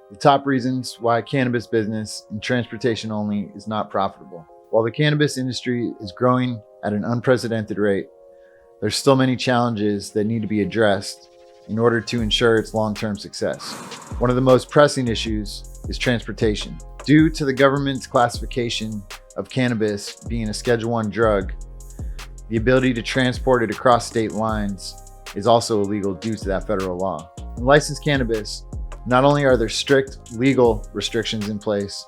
The top reasons why cannabis business and transportation only is not profitable. While the cannabis industry is growing at an unprecedented rate, there's still many challenges that need to be addressed in order to ensure its long-term success. One of the most pressing issues is transportation. Due to the government's classification of cannabis being a Schedule I drug, the ability to transport it across state lines is also illegal due to that federal law. In licensed cannabis, not only are there strict legal restrictions in place,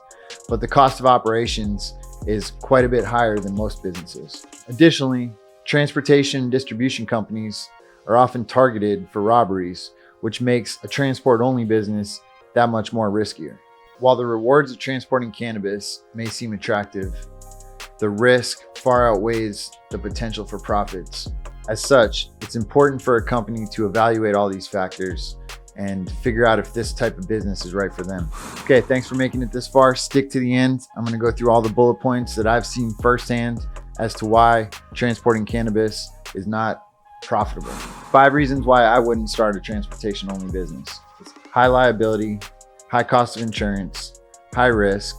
but the cost of operations is quite a bit higher than most businesses. Additionally, transportation and distribution companies are often targeted for robberies, which makes a transport-only business that much more riskier. While the rewards of transporting cannabis may seem attractive, the risk far outweighs the potential for profits. As such, it's important for a company to evaluate all these factors and figure out if this type of business is right for them. Okay, thanks for making it this far. Stick to the end. I'm gonna go through all the bullet points that I've seen firsthand as to why transporting cannabis is not profitable. 5 reasons why I wouldn't start a transportation only business. It's high liability, high cost of insurance, high risk,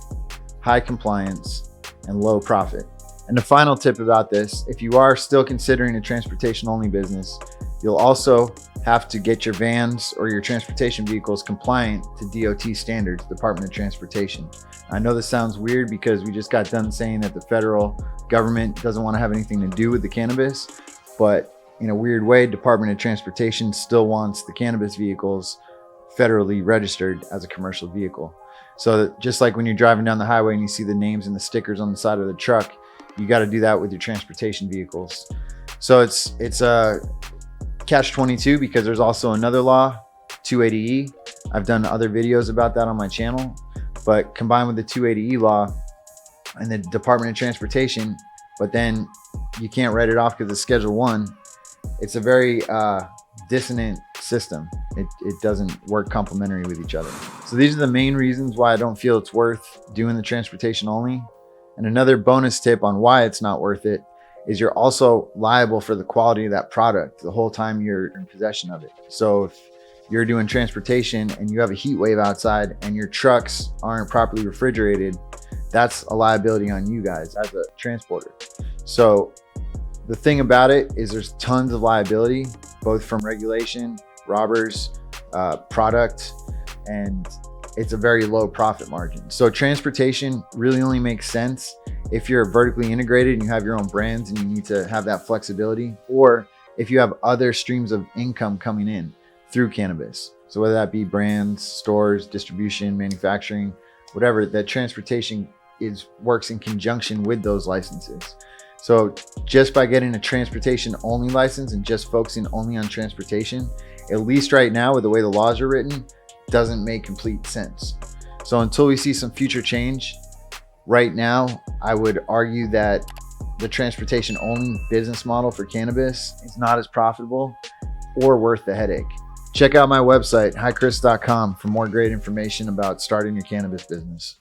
high compliance, and low profit. And the final tip about this, if you are still considering a transportation only business, you'll also have to get your vans or your transportation vehicles compliant to DOT standards, Department of Transportation. I know this sounds weird because we just got done saying that the federal government doesn't want to have anything to do with the cannabis, but in a weird way, Department of Transportation still wants the cannabis vehicles federally registered as a commercial vehicle. So that just like when you're driving down the highway and you see the names and the stickers on the side of the truck, you got to do that with your transportation vehicles. So it's a catch-22 because there's also another law, 280E. I've done other videos about that on my channel, but combined with the 280E law and the Department of Transportation, but then you can't write it off because it's Schedule I. It's a very dissonant system. It doesn't work complementary with each other. So these are the main reasons why I don't feel it's worth doing the transportation only. And another bonus tip on why it's not worth it is you're also liable for the quality of that product the whole time you're in possession of it. So if you're doing transportation and you have a heat wave outside and your trucks aren't properly refrigerated, that's a liability on you guys as a transporter. So the thing about it is there's tons of liability, both from regulation, robbers, product, and it's a very low profit margin. So transportation really only makes sense if you're vertically integrated and you have your own brands and you need to have that flexibility, or if you have other streams of income coming in through cannabis. So whether that be brands, stores, distribution, manufacturing, whatever, that transportation works in conjunction with those licenses. So just by getting a transportation only license and just focusing only on transportation, at least right now with the way the laws are written, doesn't make complete sense. So until we see some future change, right now, I would argue that the transportation only business model for cannabis is not as profitable or worth the headache. Check out my website, highchris.com, for more great information about starting your cannabis business.